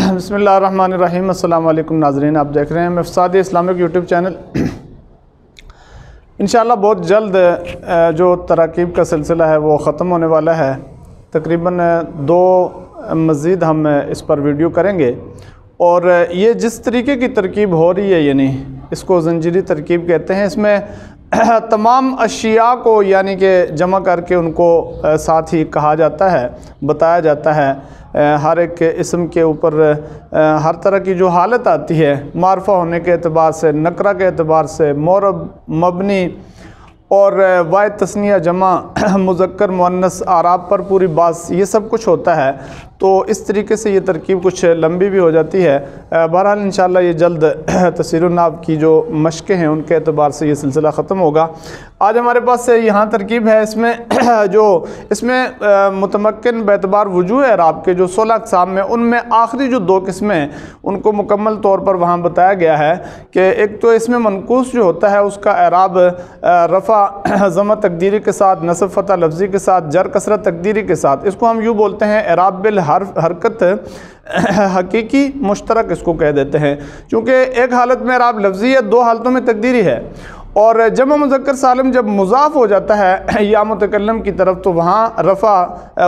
بسم اللہ الرحمن الرحیم۔ السلام علیکم ناظرین، آپ دیکھ رہے ہیں مفساد اسلامک یوٹیوب چینل۔ انشاءاللہ بہت جلد جو تراکیب کا سلسلہ ہے وہ ختم ہونے والا ہے۔ تقریباً 2 مزید ہم اس پر ویڈیو کریں گے، اور یہ جس طریقے کی ترکیب ہو رہی ہے، یعنی اس کو زنجیری ترکیب کہتے ہیں۔ اس میں تمام اشیاء کو یعنی کہ جمع کر کے ان کو ساتھ ہی کہا جاتا ہے، بتایا جاتا ہے۔ ہر ایک اسم کے اوپر ہر طرح کی جو حالت آتی ہے، معرفہ ہونے کے اعتبار سے، نکرہ کے اعتبار سے، معرب، مبنی اور واحد تثنیہ جمع، مذکر مؤنث، اعراب پر پوری باس، یہ سب کچھ ہوتا ہے۔ تو اس طریقے سے یہ ترکیب کچھ لمبی بھی ہو جاتی ہے۔ بہرحال انشاءاللہ یہ جلد تفسیر النحو کی جو مشقیں ہیں ان کے اعتبار سے یہ سلسلہ ختم ہوگا۔ آج ہمارے پاس یہاں ترکیب ہے، اس میں متمکن باعتبار وجوہ اعراب کے جو 16 اقسام میں، ان میں آخری جو 2 قسمیں ان کو مکمل طور پر وہاں بتایا گیا ہے کہ ایک تو اس میں منقوص جو ہوتا ہے اس کا اعراب رفع ضمہ تقدیری کے ساتھ، نصب فتح لفظی کے ساتھ، جر کسرت تقدیری کے ساتھ۔ اس کو ہم یوں بولتے ہیں اعراب بالحرکت حقیقی مشترک اس کو کہہ دیتے ہیں، چونکہ ایک حالت میں اعراب لفظی ہے، 2 حالتوں میں تقدیری ہے۔ اور جمع مذکر سالم جب مضاف ہو جاتا ہے یا متکلم کی طرف، تو وہاں رفع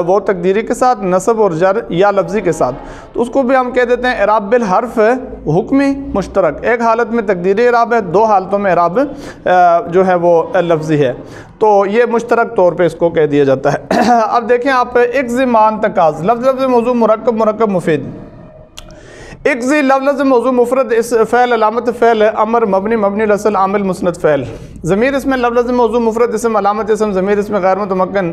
وہ تقدیری کے ساتھ، نصب اور جر یا لفظی کے ساتھ، تو اس کو بھی ہم کہہ دیتے ہیں اعراب بالحرف حکمی مشترک۔ ایک حالت میں تقدیری اعراب ہے، 2 حالتوں میں اعراب جو ہے وہ لفظی ہے، تو یہ مشترک طور پہ اس کو کہہ دیا جاتا ہے۔ اب دیکھیں آپ، اقضمان تقاض، لفظ موضوع مرکب مفید۔ اقضی لفظ موضوع مفرد، اس فعل علامت فعل امر مبنی الاصل عامل مسند فعل۔ ضمیر اس میں لفظ موضوع مفرد اسم علامت اسم ضمیر اس میں غیر متمکن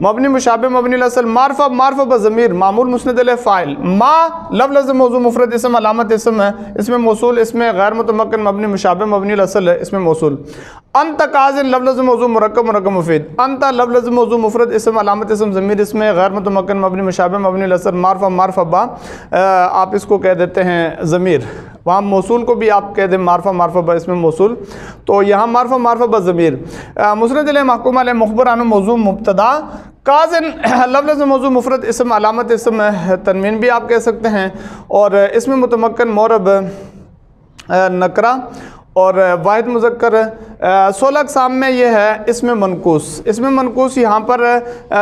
مبنی مشابہ مبنی الاصل معرفہ بضمیر معمول مسند الیہ فاعل۔ ما لفظ موضوع مفرد اسم علامت اسم ہے، اس میں موصول اس میں غیر متمکن مبنی مشابہ مبنی الاصل ہے، اس میں موصول۔ انت قاضٍ لفظ موضوع مرکب مفید۔ انت لفظ موضوع مفرد اسم علامت اسم ضمیر اس میں غیر متمکن مبنی مشابہ مبنی الاصل معرفہ با، آپ اس کو کہہ دیتے ہیں ضمیر۔ وہاں موصول کو بھی آپ کہہ دیں معرفہ با، اس میں موصول، تو یہاں معرفہ با ضمیر۔ مسند الیہ محکوم علیہ مخبر عنہ موضوع مبتدا۔ قاضٍ لفظ موضوع مفرد اسم علامت اسم تنوین بھی آپ کہہ سکتے ہیں، اور اس میں متمکن معرب نکرہ اور واحد مذکر۔ 16 اقسام میں یہ ہے اس میں منقوص یہاں پر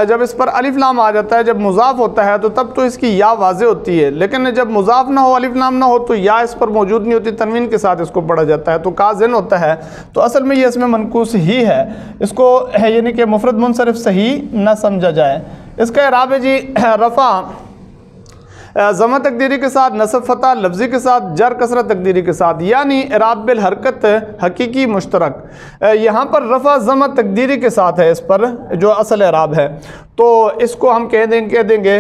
جب اس پر الف لام آ جاتا ہے، جب مضاف ہوتا ہے تو تب تو اس کی یا واضح ہوتی ہے، لیکن جب مضاف نہ ہو، الف لام نہ ہو، تو یا اس پر موجود نہیں ہوتی، تنوین کے ساتھ اس کو پڑھا جاتا ہے، تو قاضٍ ہوتا ہے۔ تو اصل میں یہ اس میں منقوص ہی ہے، اس کو یعنی کہ مفرد منصرف صحیح نہ سمجھا جائے۔ اس کا اعراب ہے جی رفع ضمہ تقدیری کے ساتھ، نصب فتح لفظی کے ساتھ، جر کسرت تقدیری کے ساتھ، یعنی اعراب بالحرکت حقیقی مشترک۔ یہاں پر رفع ضمہ تقدیری کے ساتھ ہے، اس پر جو اصل اعراب ہے، تو اس کو ہم کہہ دیں گے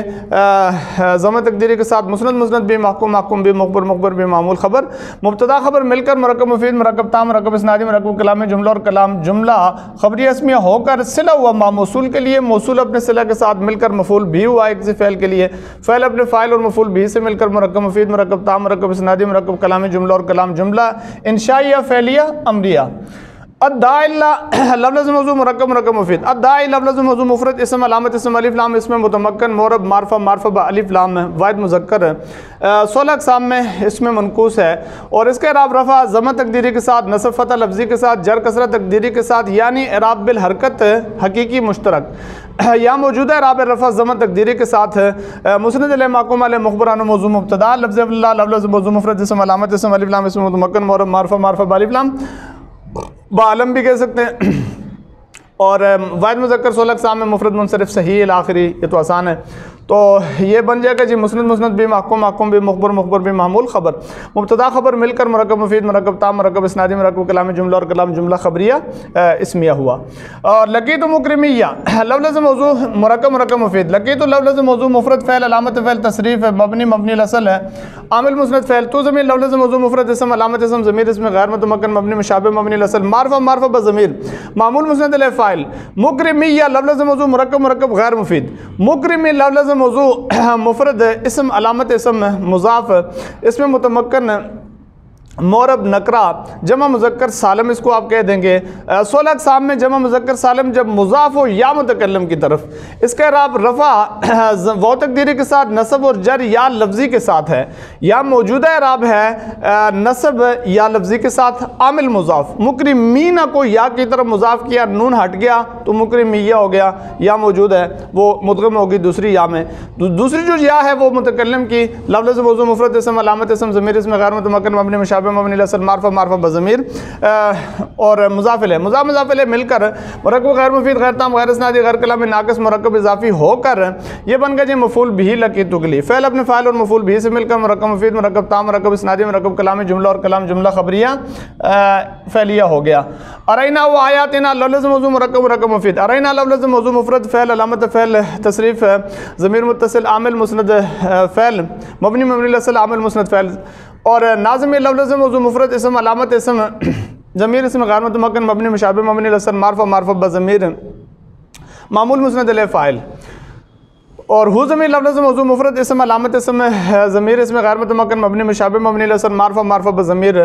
ضمہ تقدیری کے ساتھ مسند بھی، محکوم بھی، مخبر بھی، معمول خبر، مبتدا خبر مل کر مرکب مفید، مرکب تام، مرکب اسنادی، مرکب کلام جملہ، اور کلام جملہ خبری اسمیہ ہو کر صلہ ہوا موصول کے لیے، موصول اپنے صلہ کے ساتھ مل کر مفعول بھی ہوا ایک فعل کے لیے، فعل اپنے فاعل اور مفعول بھی سے مل کر مرکب مفید، مرکب تام، مرکب اسنادی، مرکب کلام جملہ، اور کلام جملہ انشائیہ فعلیہ امریہ۔ الداعی لفظ موضوع مرکب مفید۔ الداعی لفظ موضوع مفرد اسم علامت اسم الف لام اس میں متمکن معرب معرفہ با الف لام واحد مذکر ہے۔ 16 اقسام میں اس میں منقوص ہے، اور اس کا اعراب رفع ضمہ تقدیری کے ساتھ، نصب فتح لفظی کے ساتھ، جر کسرت تقدیری کے ساتھ، یعنی اعراب بالحرکت حقیقی مشترک۔ یہاں موجودہ اعراب رفع ضمہ تقدیری کے ساتھ مسند الیہ محکوم علیہ مخبر عنہ موضوع مبتدا، لفظ اللہ لفظ موضوع مفرد اسم علامت اسم الف لام اس میں متمکن معرب معرفہ با الف لام، بعلم بھی کہہ سکتے ہیں، اور واحد مذکر 16 اقسام میں مفرد منصرف صحیح الآخری، یہ تو آسان ہے۔ تو یہ بن جائے گا جی مسند بھی، محکوم بھی، مخبر بھی، معمول خبر، مبتدا خبر مل کر مرکب مفید، مرکب تام، مرکب اسنادی، مرکب کلام جملہ، اور کلام جملہ خبریہ اسمیہ ہوا۔ اور لقیت مکرمیہ لفظ موضوع مرکب مفید۔ لقیت لفظ موضوع مفرد فعل علامت فعل تصریف ہے، مبنی الاصل ہے، عامل مسند فعل۔ تو ضمیر لفظ موضوع مفرد اسم علامت اسم ضمیر اس میں غیر متمکن مبنی مشابہ مبنی الاصل معرفہ بضمیر معمول مسند الیہ فاعل۔ مکرمیہ لفظ موضوع مرکب غیر مفید۔ مکرمی لفظ موضوع مفرد اسم علامت اسم مضاف اس میں متمکن مورب نکرہ جمع مذکر سالم اس کو آپ کہہ دیں گے۔ 16 اقسام میں جمع مذکر سالم جب مضاف ہو یا متکلم کی طرف، اس کا اعراب رفع و تقدیری کے ساتھ، نصب اور جر یا لفظی کے ساتھ ہے، یا موجودہ اعراب ہے نصب یا لفظی کے ساتھ، عامل مضاف، مکرمین کو یا کی طرف مضاف کیا، نون ہٹ گیا تو مکرمیہ ہو گیا، یا موجود ہے وہ مدغم ہوگی دوسری یا میں۔ دوسری جو یا ہے وہ متکلم کی، لفظ موضوع مفرد اسم علامت اسم ضمیر اسم غیر متمکن مبنی مشابہ مبنی لسل معرفہ معرفہ بضمیر اور مضاف الیہ، مضاف الیہ مل کر مرکب غیر مفید غیر تام غیر اسنادی غیر کلامی ناقص مرکب اضافی ہو کر یہ بن گیا جی مفعول بہ لقیت تغلی، فعل اپنے فاعل اور مفعول بہ سے مل کر مرکب مفید مرکب تام مرکب اسنادی مرکب کلامی جملہ اور کلام جملہ خبریہ فعلیہ ہو گیا۔ ارینا و آیاتنا لفظ موضوع مرکب مفید، ارینا لفظ موضوع مفرد فعل علامت فعل تصریف ضمیر متصل عامل مسند فعل مبنی لسل عامل مسند فعل، اور ناظم لفظ موضوع مفرد اسم علامت اسم ضمیر اسم غیر متمکن مبنی مشابہ مبنی لسل معرفہ بضمیر معمول مسند الیہ فاعل، اور ہو ضمیر لفظ موضوع مفرد اسم علامت اسم ضمیر اسم غیر متمکن مبنی مشابہ مبنی لسل معرفہ بضمیر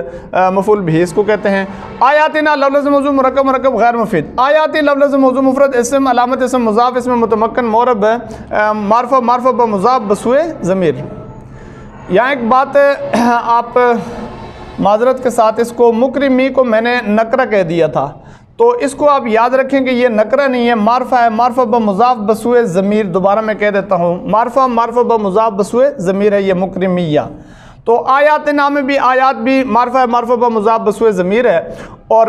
مفعول بہ اس کو کہتے ہیں۔ آیاتنا لفظ موضوع مرکب غیر مفید، آیاتی لفظ موضوع مفرد اسم علامت اسم مضاف اسم متمکن مورب معرفہ بمضاف بسوئے ضمیر۔ یہاں ایک بات آپ معذرت کے ساتھ، اس کو مکرمی کو میں نے نکرہ کہہ دیا تھا، تو اس کو آپ یاد رکھیں کہ یہ نکرہ نہیں ہے، معرفہ ہے، معرفہ بمضاف بسوئے ضمیر، دوبارہ میں کہہ دیتا ہوں، معرفہ بمضاف بسوئے ضمیر ہے یہ مکرمیہ۔ تو آیات نام میں بھی آیات بھی معرفہ بمضاف بسوئے ضمیر ہے، اور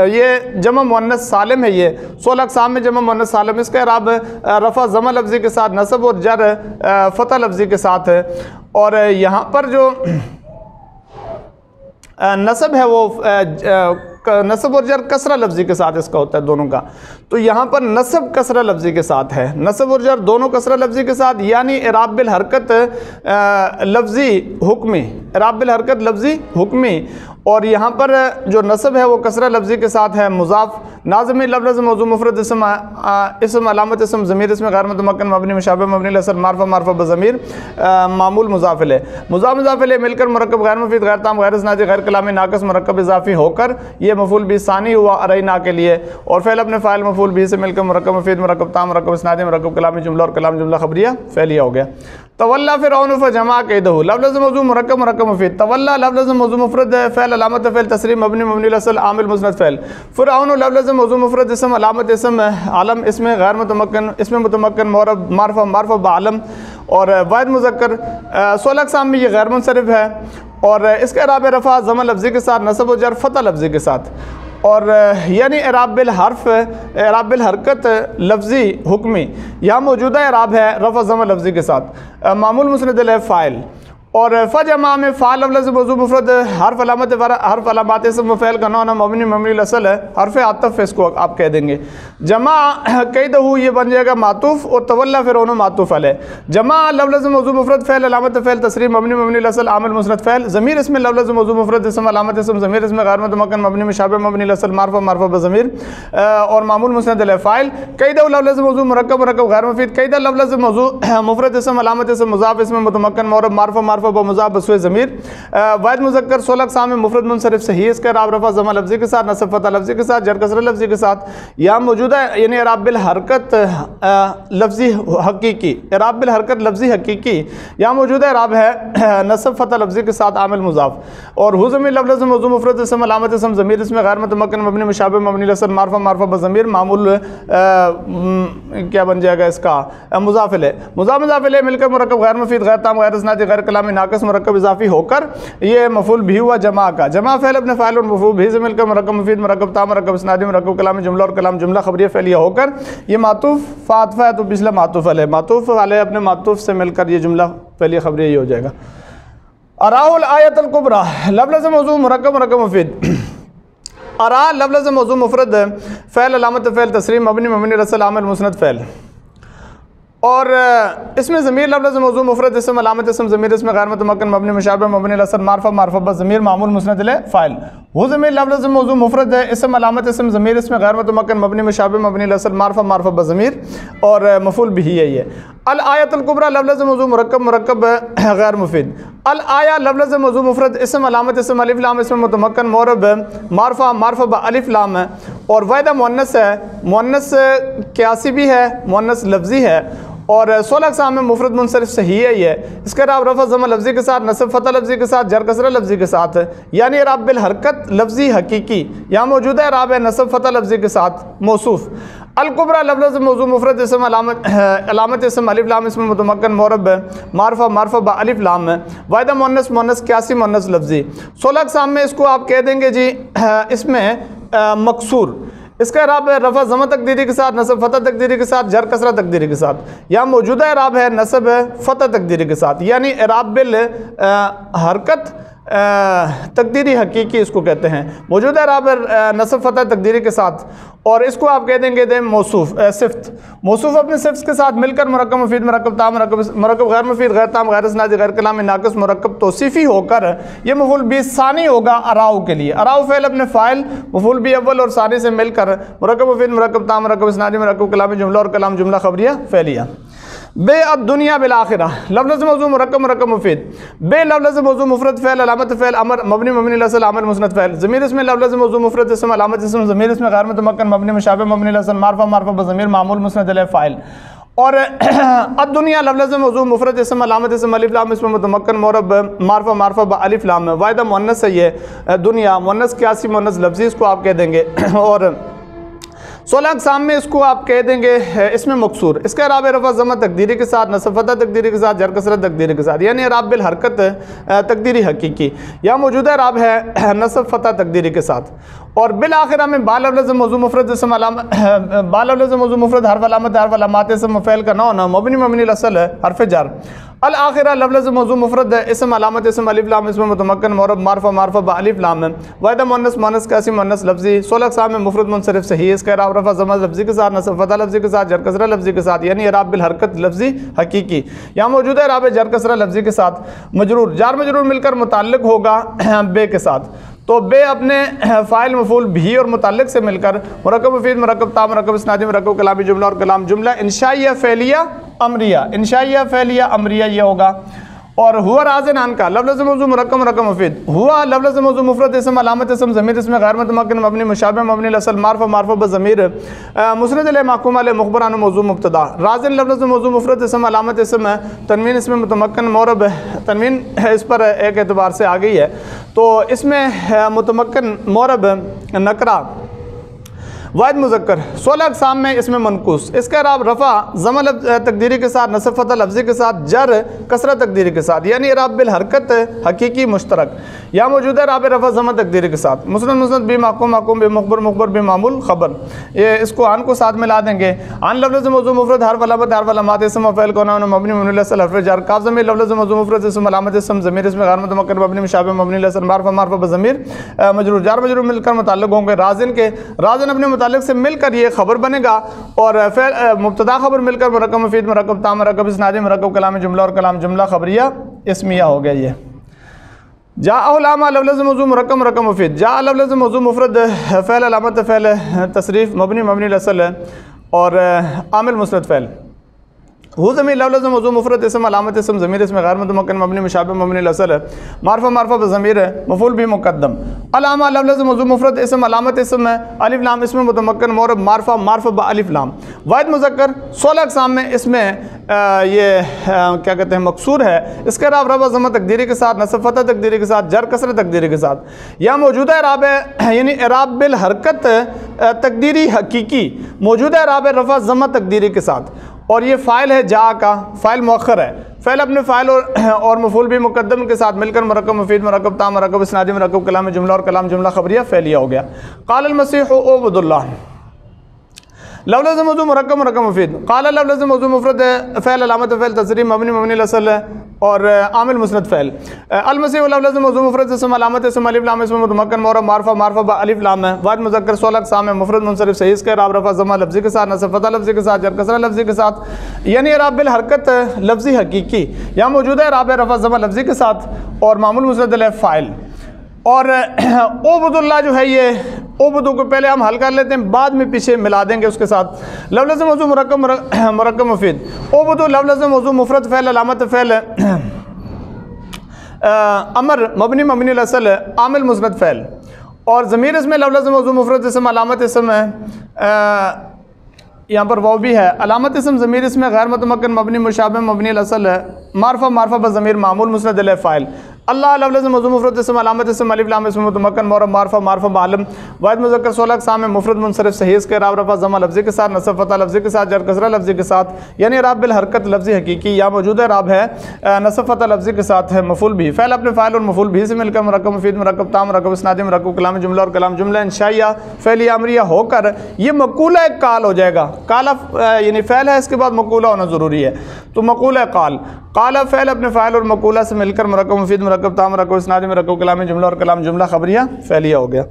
یہ جمع مؤنث سالم ہے، یہ 16 اقسام میں جمع مؤنث سالم، اس کا اعراب رفع ضمہ لفظی کے ساتھ، نصب اور جر فتح لفظی کے ساتھ ہے، اور یہاں پر جو نصب ہے وہ نصب اور جر کسرہ لفظی کے ساتھ اس کا ہوتا ہے دونوں کا، تو یہاں پر نصب کسرہ لفظی کے ساتھ ہے، نصب اور جر دونوں کسرہ لفظی کے ساتھ، یعنی اعراب بالحرکت لفظی حکمی، اعراب بالحرکت لفظی حکمی، اور یہاں پر جو نصب ہے وہ کسرہ لفظی کے ساتھ ہے، مضاف ناظمی لفظ موضوع مفرد اسم علامت اسم ضمیر اسم غیر متمکن مبنی مشابہ مبنی لسل معرفہ بضمیر معمول مضاف الیہ، مضاف الیہ مل کر مرکب غیر مفید غیر تام غیر اسنادی غیر کلامی ناقص مرکب اضافی ہو کر یہ مفعول بہ ثانی ہوا ارینا کے لیے، اور فعل اپنے فاعل مفعول بہ سے مل کر مرکب مفید مرکب تام مرکب اسنادی مرکب کلامی جملہ اور کلام جملہ خبریہ فعلیہ ہو گیا۔ تولا فرعون فجمع کیدہ، لفظ موضوع مرکب مفید، تولا لفظ موضوع مفرد فعل علامت فعل تصریف مبنی لسل عامل مسند فعل، فرعون لفظ موضوع مفرد اسم علامت اسم عالم اسم غیر متمکن اسم متمکن مورب معرفہ بعلم، اور واحد مذکر 16 اقسام میں یہ غیر منصرف ہے، اور اس کا اعراب رفع ضمہ لفظی کے ساتھ، نصب و جر فتح لفظی کے ساتھ، اور یعنی اعراب بالحرف اعراب بالحرکت لفظی حکمی، یہاں موجودہ اعراب ہے رفع ضمہ لفظی کے ساتھ، معمول مسند الیہ فاعل، اور فجمع میں فعل لفظ موضوع مفرد حرف علامات اسم فعل کا نون مبنی لسل ہے، حرف عطف اس کو آپ کہہ دیں گے، جمع قیدہ یہ بن جائے گا معطوف، اور تولا فرعون معطوف علیہ، جمع لفظ موضوع مفرد فعل علامت فعل تصریف مبنی لسل عامل مسند فعل، ضمیر اسم لفظ موضوع مفرد اسم علامت اسم ضمیر اسم غیر متمکن مبنی مشابہ مبنی لسل معرفہ بضمیر اور معمول مسند الیہ فاعل، قیدہ لفظ موضوع مرکب غیر مفید، قیدہ لفظ موضوع مفرد اسم علامت اسم مضاف اسم متمکن مورب معرفہ بمضاف بسوئے ضمیر، واحد مذکر 16 اقسام میں مفرد منصرف صحیح، اس کا اعراب رفع ضمہ لفظی کے ساتھ، نصب فتح لفظی کے ساتھ، جر کسرہ لفظی کے ساتھ، یہاں موجودہ یعنی اعراب بالحرکت لفظی حقیقی، اعراب بالحرکت لفظی حقیقی، یہاں موجودہ اعراب ہے نصب فتح لفظی کے ساتھ عامل مضاف، اور ہو ضمیر لفظ موضوع مفرد اسم علامت اسم ضمیر اسم غیر متمکن مبنی مشابہ مبنی لسل معرفہ بضمیر معمول کیا بن جائے گا اس کا مضاف الیہ مل کر مرکب غیر مفید غیر تام غیر اسنادی غیر کلامی ناقص مرکب اضافی ہو کر یہ مفعول بھی ہوا جمع کا، جمع فعل اپنے فاعل اور مفعول بھی سے مل کر مرکب مفید مرکب تام مرکب اسنادی مرکب کلامی جملہ اور کلام جملہ خبریہ فعلیہ ہو کر یہ معطوف فاطفہ ہے تو پچھلا معطوف علیہ اپنے معطوف سے مل کر یہ جملہ فعلیہ خبریہ ہی ہو جائے گا۔ اراہ الآیت الکبریٰ لفظ موضوع مرکب مفید، ارا لفظ موضوع مفرد فعل علامت فعل تصریف مبنی لسل عامل مسند فعل، اور اس میں ضمیر لفظ موضوع مفرد اسم علامت اسم ضمیر اسم غیر متمکن مبنی مشابہ مبنی لسل معرفہ بضمیر معمول مسند الیہ فاعل، وہ ضمیر لفظ موضوع مفرد اسم علامت اسم ضمیر اسم غیر متمکن مبنی مشابہ مبنی لسل معرفہ بضمیر اور مفعول بھی ہے یہ۔ الآیت الکبریٰ لفظ موضوع مرکب مرکب غیر مفید. الآیہ لفظ موضوع مفرد اسم علامت اسم الف لام اسم متمکن معرب معرفہ معرفہ با الف لام ہے اور واحدہ مؤنث ہے. مؤنث قیاسی بھی ہے, مؤنث لفظی ہے اور 16 اقسام میں مفرد منصرف صحیح ہے. یہ اس کا اعراب رفع ضمہ لفظی کے ساتھ, نصب فتح لفظی کے ساتھ, جر کسرہ لفظی کے ساتھ ہے. یعنی اعراب بالحرکت لفظی حقیقی, یہاں موجودہ اعراب ہے نصب فتح لفظی کے ساتھ موصوف. الکبریٰ لفظ موضوع مفرد اسم علامت اسم الف لام اسم متمکن معرب معرفہ معرفہ با الف لام ہے. واحدہ مؤنث مؤنث قیاسی مؤنث لفظی. 16 اقسام میں اس کو آپ کہہ دیں گے جی اس میں مکسور. اس کا اعراب ہے رفع ضمہ تقدیری کے ساتھ, نصب فتح تقدیری کے ساتھ, جر کسرہ تقدیری کے ساتھ. یہاں موجودہ اعراب ہے نصب فتح تقدیری کے ساتھ, یعنی اعراب بالحرکت تقدیری حقیقی اس کو کہتے ہیں. موجودہ اعراب ہے نصب فتح تقدیری کے ساتھ اور اس کو آپ کہہ دیں گے موصوف صفت. موصوف اپنے صفت کے ساتھ مل کر مرکب مفید مرکب تام مرکب غیر مفید غیر تام غیر اسنادی غیر کلامی ناقص مرکب توصیفی ہو کر یہ مفعول بھی ثانی ہوگا اراؤ کے لیے. اراؤ فعل اپنے فاعل مفعول بھی اول اور ثانی سے مل کر مرکب مفید مرکب تام مرکب اسنادی مرکب کلامی جملہ اور کلام جملہ خبریہ فعلیہ. بے الدنیا بالآخرہ لفظ موضوع مرکب مرکب مفید. بے لفظ موضوع مفرد فعل علامت فعل امر مبنی مبنی الاصل عامل مسند فعل. ضمیر اس میں لفظ موضوع مفرد اسم علامت اسم ضمیر اس میں غیر متمکن مبنی مشابہ مبنی الاصل معرفہ معرفہ بضمیر معمول مسند الیہ فاعل. اور الدنیا لفظ موضوع مفرد اسم علامت اسم الف لام اسم متمکن معرب معرفہ معرفہ با الف لام ہے. واحدہ مؤنث ہے یہ دنیا, مؤنث قیاسی مؤنث لفظی اس کو آپ کہہ دیں گے. اور 16 اقسام میں اس کو آپ کہہ دیں گے اس میں مکسور. اس کا اعراب رفع ضمہ تقدیری کے ساتھ, نصب فتح تقدیری کے ساتھ, جر کسرہ تقدیری کے ساتھ, یعنی اعراب بالحرکت تقدیری حقیقی. یہاں موجودہ اعراب ہے نصب فتح تقدیری کے ساتھ. اور بالآخرہ میں با لفظ موضوع مفرد اسم علامت با لفظ موضوع مفرد حرف علامت حرف علامات اسم فعل کا نون مبنی مبنی الاصل ہے حرف جر. الآخرہ لفظ موضوع مفرد اسم علامت اسم الف لام اسم متمکن معرب معرفہ معرفہ با الف لام ہے. واحدہ مؤنث مؤنث قیاسی مؤنث لفظی. 16 اقسام میں مفرد منصرف صحیح. اس کا اعراب رفع ضمہ لفظی کے ساتھ, نصب فتح لفظی کے ساتھ, جر کسرہ لفظی کے ساتھ, یعنی اعراب بالحرکت لفظی حقیقی. یہاں موجودہ اعراب ہے جر کسرہ لفظی کے ساتھ. مجرور جار مجرور مل کر متعلق ہوگا بے کے ساتھ. تو بے اپنے فاعل مفعول بھی اور متعلق سے مل کر مرکب مفید مرکب تام مرکب اسنادی مرکب کلامی جملہ اور کلام جملہ انشائیہ فعلیہ امریہ. انشائیہ فعلیہ امریہ یہ ہوگا. اور ہوا رازن عن کا لفظ موضوع مرکب مرکب مفید. ہوا لفظ موضوع مفرد اسم علامت اسم ضمیر اس میں غیر متمکن مبنی مشابہ مبنی الاصل معرفہ معرفہ بضمیر مسند الیہ محکوم علیہ مخبر عن موضوع مبتدا. رازن لفظ موضوع مفرد اسم علامت اسم تنوین اس میں متمکن معرب. تنوین اس پر ایک اعتبار سے آ گئی ہے تو اس میں متمکن معرب نکرہ واحد مذکر. 16 اقسام میں اس میں منقوص. اس کا اعراب رفع ضمہ تقدیری کے ساتھ, نصب فتح لفظی کے ساتھ, جر کسرہ تقدیری کے ساتھ, یعنی اعراب بالحرکت حقیقی مشترک. یہاں موجودہ اعراب رفع ضمہ تقدیری کے ساتھ. مسند مسند بھی محکوم محکوم بھی مخبر مخبر بھی معمول خبر. یہ اس کو عن کو ساتھ ملا دیں گے. عن لفظ موضوع مفرد حرف علامت حرف علامات اسم و فعل کون مبنی مبنی الاصل حرف جر. کاف ضمیر لفظ موضوع مفرد اسم علامت اسم ضمیر اس میں غیر متمکن مبنی مشابہ مبنی الاصل معرفہ معرفہ بضمیر مجرور جار مجرور مل کر متعلق ہوں گے رازن کے. رازن اپنے متعلق سے مل کر یہ خبر بنے گا اور مبتدا خبر مل کر مرکب مفید مرکب تام مرکب اسنادی مرکب کلام جملہ اور کلام جملہ خبریہ اسمیہ ہو گیا. یہ جاء علامہ لفظ موضوع مرکب مرکب مفید. جاء لفظ موضوع مفرد فعل علامت فعل تصریف مبنی مبنی الاصل ہے اور عامل مسند فعل. ہو ضمیر لفظ موضوع مفرد اسم علامت اسم ضمیر اس میں غیر متمکن مبنی مشابہ مبنی الاصل ہے معرفہ معرفہ بضمیر ہے مفعول بھی مقدم. علامہ لفظ موضوع مفرد اسم علامت اسم ہے الف لام اس میں متمکن معرب معرفہ معرفہ با الف لام. واحد مذکر. 16 اقسام میں اس میں یہ کیا کہتے ہیں مکسور ہے. اس کا اعراب رفع ضمہ تقدیری کے ساتھ, نصب فتح تقدیری کے ساتھ, جر کسرہ تقدیری کے ساتھ. یہاں موجودہ اعراب ہے یعنی اعراب بالحرکت تقدیری حقیقی. موجودہ اعراب ہے رفع ضمہ تقدیری کے ساتھ اور یہ فاعل ہے جا کا, فاعل مؤخر ہے. فعل اپنے فاعل اور مفعول بھی مقدم کے ساتھ مل کر مرکب مفید مرکب تام مرکب اسنادی مرکب کلام جملہ اور کلام جملہ خبریہ فعلیہ ہو گیا. قال المسیح اعبد اللہ لفظ موضوع مرکب مرکب مفید. قال لفظ موضوع مفرد فعل علامت فعل تصریف مبنی مبنی الاصل اور عامل مسند فعل. المسیح لفظ موضوع مفرد اسم علامت اسم الف لام اسم متمکن معرب معرفہ معرفہ با الف لام ہے. واحد مذکر. 16 اقسام میں مفرد منصرف صحیح. اس کا اعراب رفع ضمہ لفظی کے ساتھ, نصب فتح لفظی کے ساتھ, جر کسرہ لفظی کے ساتھ, یعنی اعراب بالحرکت لفظی حقیقی. یہاں موجودہ اعراب ہے رفع ضمہ لفظی کے ساتھ اور معمول مسند الیہ فاعل. اور اعبد اللہ جو ہے یہ اوبدو کو پہلے ہم حل کر لیتے ہیں، بعد میں پیچھے ملا دیں گے اس کے ساتھ۔ لفظ لازم موضوع مرکب مفید، اوبدو لفظ لازم موضوع مفرد فعل علامت فعل امر مبنی الاصل عامل مسند فعل، اور ضمیر اس میں لفظ لازم موضوع مفرد اسم علامت اسم ہے، یہاں پر واو بھی ہے، علامت اسم ضمیر اس میں غیر متمکن مبنی مشابہ مبنی الاصل ہے، معرفہ بضمیر معمول مسند الیہ فاعل، اللہ لفظ لازم موضوع مفرد اسم علامت اسم الف لام اسم متمکن معرب معرفہ معلم، واحد مذکر 16 اقسام میں مفرد منصرف صحیح اس کے اعراب رفع ضمہ لفظی کے ساتھ، نصب فتح لفظی کے ساتھ، جر کسرہ لفظی کے ساتھ، یعنی اعراب بالحرکت لفظی حقیقی یا موجودہ اعراب ہے، نصب فتح لفظی کے ساتھ ہے، مفعول بھی، فعل اپنے فاعل اور مفعول بھی سے مل کر مرکب مفید مرکب تام مرکب اسنادی مرکب کلام جملہ اور کلام جملہ انشائیہ فعلیہ امریہ ہو کر یہ مقولہ قال ہو جائے گا۔ قال یعنی فعل ہے، اس کے بعد مقولہ ہونا ضروری ہے، تو مقولہ قال، قال فعل اپنے فاعل اور مقولہ سے مل کر مرکب مفید مرکب تام مرکب اسنادی مرکب کلام جملہ اور کلام جملہ خبریہ فعلیہ ہو گیا۔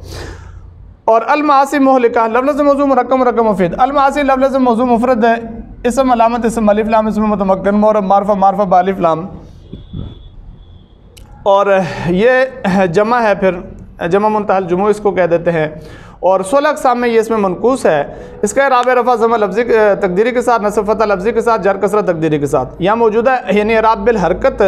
اور المعاصی مہلکہ لفظ موضوع مرکب مفید، المعاصی لفظ موضوع مفرد ہے، اسم علامت اسم الف لام اسم متمکن معرب معرفہ بالف لام، اور یہ جمع ہے، پھر جمع منتہی الجموع اس کو کہہ دیتے ہیں، اور 16 اقسام میں یہ اس میں منقوص ہے، اس کا اعراب رفع ضمہ لفظی تقدیری کے ساتھ، نصب فتح لفظی کے ساتھ، جر کسرہ تقدیری کے ساتھ، یہاں موجودہ یعنی اعراب بالحرکت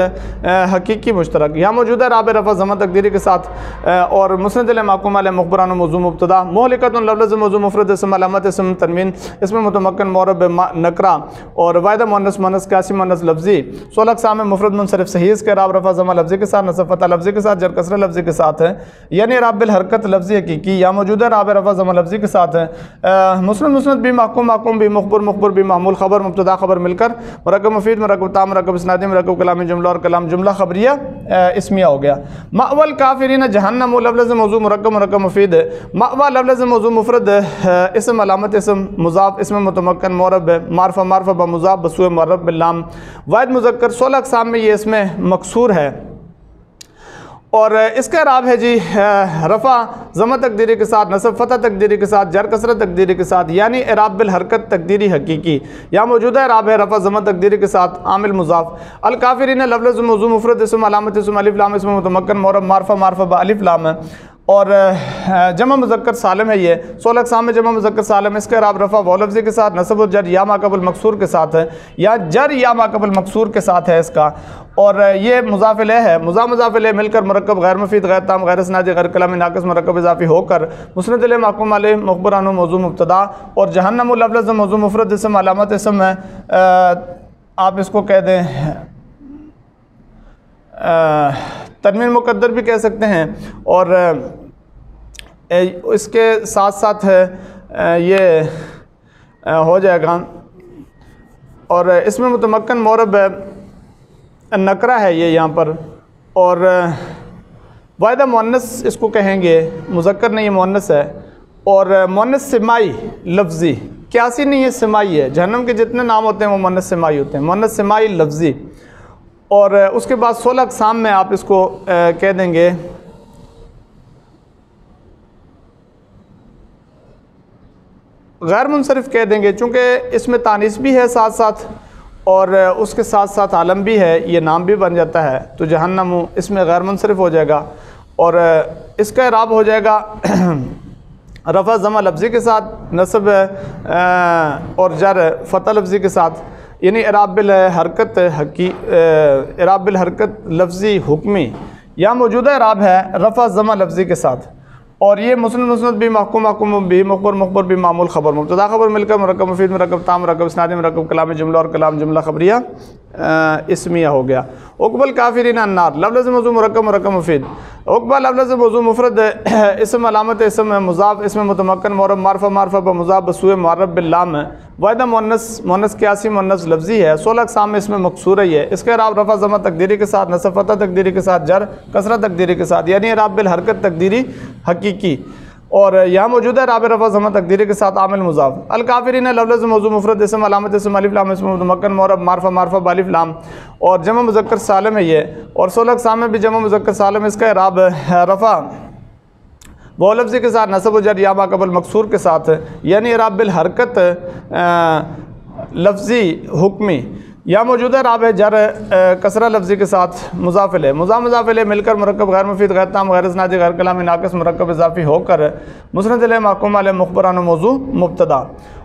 حقیقی مشترک، یہاں موجودہ اعراب رفع ضمہ تقدیری کے ساتھ، اور مسند الیہ معقوم علیہ مخبران موضوع مبتدا، مہلکۃ لفظ موضوع مفرد اسم علامت اسم تنوین اسم متمکن معرب نکرہ، اور واحدہ مؤنث قیاسی مؤنث لفظی، 16 اقسام میں مفرد منصرف صحیح اس کے اعراب رفع ضمہ لفظی کے ساتھ، نصب فتح لفظی کے ساتھ، جر کسرہ لفظی کے ساتھ ہے، یعنی اعراب بالحرکت لفظی حقیقی یا موجودہ اعراب رفع ضمہ لفظی کے ساتھ ہے، مسند بھی محکوم بھی مخبر بھی معمول خبر مبتدا خبر مل کر مرکب مفید مرکب تام مرکب اسنادی مرکب کلام جملہ اور کلام جملہ خبریہ اسمیہ ہو گیا۔ مأوى الکافرین جہنم لفظ موضوع مرکب مفید، مأوى لفظ موضوع مفرد اسم علامت اسم مضاف اسم متمکن معرب معرفہ بمضاف بسوء معرب باللام، واحد مذکر 16 اقسام میں یہ اس میں مکسور ہے، اور اس کا اعراب ہے جی رفع ضمہ تقدیری کے ساتھ، نصب فتح تقدیری کے ساتھ، جر کسرہ تقدیری کے ساتھ، یعنی اعراب بالحرکت تقدیری حقیقی، یا موجودہ اعراب ہے رفع ضمہ تقدیری کے ساتھ عامل مضاف۔ الکافرین لفظ موضوع مفرد اسم علامت اسم الف لام اسم متمکن معرب معرفہ بالف لام ہے، اور جمع مذکر سالم ہے، یہ 16 اقسام میں جمع مذکر سالم، اس کا اعراب رفع واو لفظی کے ساتھ، نصب و جر یا ما قبل مکسور کے ساتھ ہے، یا جر یا ما قبل مکسور کے ساتھ ہے اس کا، اور یہ مضاف الیہ ہے، مضاف الیہ مل کر مرکب غیر مفید غیر تام غیر اسنادی غیر کلامی ناقص مرکب اضافی ہو کر مسند الیہ معقوم علیہ مخبر عنہ موضوع مبتدا، اور جہنم لفظ موضوع مفرد اسم علامت اسم ہے، آپ اس کو کہہ دیں تنوین مقدر بھی کہہ سکتے ہیں، اور اس کے ساتھ ساتھ یہ ہو جائے گا، اور اس میں متمکن معرب نکرہ ہے یہ یہاں پر، اور واحدہ مؤنث اس کو کہیں گے، مذکر نہیں، یہ مؤنث ہے، اور مؤنث سمائی لفظی، قیاسی نہیں ہے سمائی ہے، جہنم کے جتنے نام ہوتے ہیں وہ مؤنث سمائی ہوتے ہیں، مؤنث سمائی لفظی، اور اس کے بعد 16 اقسام میں آپ اس کو کہہ دیں گے غیر منصرف کہہ دیں گے، چونکہ اس میں تانیث بھی ہے ساتھ ساتھ، اور اس کے ساتھ ساتھ عالم بھی ہے، یہ نام بھی بن جاتا ہے، تو جہنم اس میں غیر منصرف ہو جائے گا، اور اس کا اعراب ہو جائے گا رفع ضمہ لفظی کے ساتھ، نصب اور جر فتح لفظی کے ساتھ، یعنی اعراب بالحرکت اعراب بالحرکت لفظی حکمی، یا موجودہ اعراب ہے رفع ضمہ لفظی کے ساتھ، اور یہ مسند بھی محکوم بھی مخبر بھی معمول خبر مبتدا خبر مل کر مرکب مفید مرکب تام مرکب اسنادی مرکب کلام جملہ اور کلام جملہ خبریہ اسمیہ ہو گیا۔ عقبہ کافرین النار لفظ موضوع مرکب مفید، عقبہ لفظ موضوع مفرد اسم علامت اسم مضاف اسم متمکن معرب معرفہ بمضاف بسوء معرب باللام ہے، واحدہ مؤنث قیاسی مؤنث لفظی ہے، 16 اقسام میں اس میں مکسور ہے، اس کا اعراب رفع ضمہ تقدیری کے ساتھ، نصب فتح تقدیری کے ساتھ، جر کسرہ تقدیری کے ساتھ، یعنی اعراب بالحرکت تقدیری حقیقی، اور یہاں موجود ہے اعراب رفع ضمہ تقدیری کے ساتھ عامل مضاف۔ الکافرین لفظ موضوع مفرد اسم علامت اسم الف لام اسم متمکن معرب معرفہ بالف لام، اور جمع مذکر سالم ہے یہ، اور 16 اقسام میں بھی جمع مذکر سالم، اس کا اعراب رفع وہ لفظی کے ساتھ، نصب و جر یا ما قبل مکسور کے ساتھ، یعنی اعراب بالحرکت لفظی حکمی، یا موجودہ راب ہے جر کسرہ لفظی کے ساتھ مضاف الیہ، مضاف الیہ مل کر مرکب غیر مفید غیر تام غیر اسنادی غیر کلامی ناقص مرکب اضافی ہو کر مسند الیہ محکوم علیہ مخبران و موضوع مبتدا۔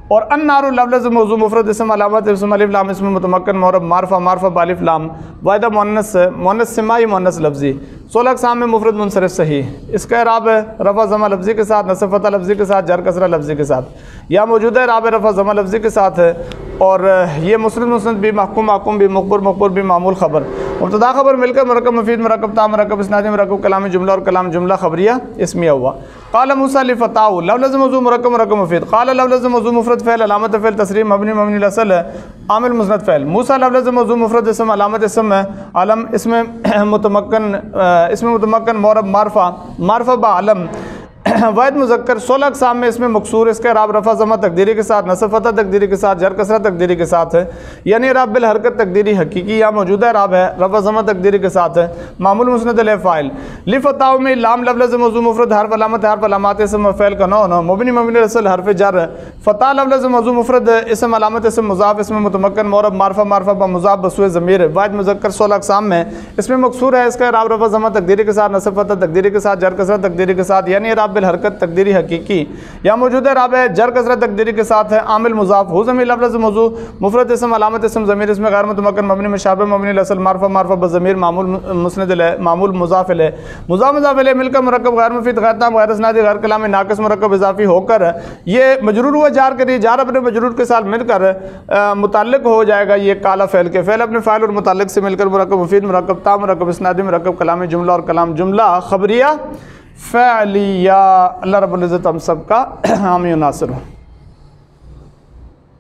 اور النار لفظ موضوع مفرد اسم علامت اسم الف لام اسم متمکن معرب معرفہ بالف لام واحدہ مؤنث سمائی مؤنث لفظی 16 اقسام میں مفرد منصرف صحیح۔ اس کا اعراب ہے رفع ضمہ لفظی کے ساتھ، نصب فتح لفظی کے ساتھ، جر کسرہ لفظی کے ساتھ۔ یا موجودہ اعراب رفع ضمہ لفظی کے ساتھ ہے، اور یہ مسند بھی، محکوم بھی، مخبر بھی، معمول خبر، مبتدا خبر مل کر مرکب مفید مرکب تام مرکب اسنادی مرکب کلامی جملہ اور کلام جملہ خبریہ اسمیہ ہوا۔ قال موسیٰ لفتاہ لفظ موضوع مرکب مفید، قال لفظ موضوع مفرد فعل علامت فعل تصریح مبنی الاصل ہے عامل مسند فعل، موسیٰ لفظ موضوع مفرد اسم علامت اسم ہے علم اسم متمکن معرب معرفہ با علم واحد مذکر 16 اقسام میں اس میں مقصور، اس کا اعراب رفع ضمہ تقدیری کے ساتھ، نصب فتح تقدیری کے ساتھ، جر کسرہ تقدیری کے ساتھ ہے، یعنی اعراب بالحرکت تقدیری حقیقی یا موجودہ اعراب ہے رفع ضمہ تقدیری کے ساتھ ہے، معمول مسند الیہ فاعل۔ لفتاہ میں لام لفظ موضوع مفرد حرف علامات اسم فعل کا نو مبنی الاصل حرف جر، فتح لفظ موضوع مفرد اسم علامت اسم مضاف اسم متمکن معرب معرفہ با مضاف بسوء ضمیر واحد مذکر 16 اقسام میں اس میں مقصور ہے، اس کا اعراب رفع ضمہ تقدیری کے ساتھ، نصب فتح تقدیری کے ساتھ، جر کسرہ تقدیری کے ساتھ، یعنی اعراب بالحرکت تقدیری حقیقی یا موجودہ اعراب ہے جر کسرہ تقدیری کے ساتھ ہے عامل مضاف ہو ضمیر لفظ موضوع مفرد اسم علامت اسم ضمیر اس میں غیر متمکن مبنی مشابہ مبنی الاصل معرفہ بضمیر معمول مسند الیہ معمول مضاف الیہ مل کر مرکب غیر مفید غیر تام غیر اسنادی غیر کلامی ناقص مرکب اضافی ہو کر یہ مجرور ہوا جار کریے، جار اپنے مجرور کے ساتھ مل کر متعلق ہو جائے گا یہ کالا فعل کے، فعل اپنے فاعل اور متعلق سے مل کر مرکب مفید مرکب تام مرکب اسنادی مرکب کلامی جملہ اور کلام جملہ خبریہ فعلیہ۔ اللہ رب العزت ہم سب کا حامی و ناصر ہو۔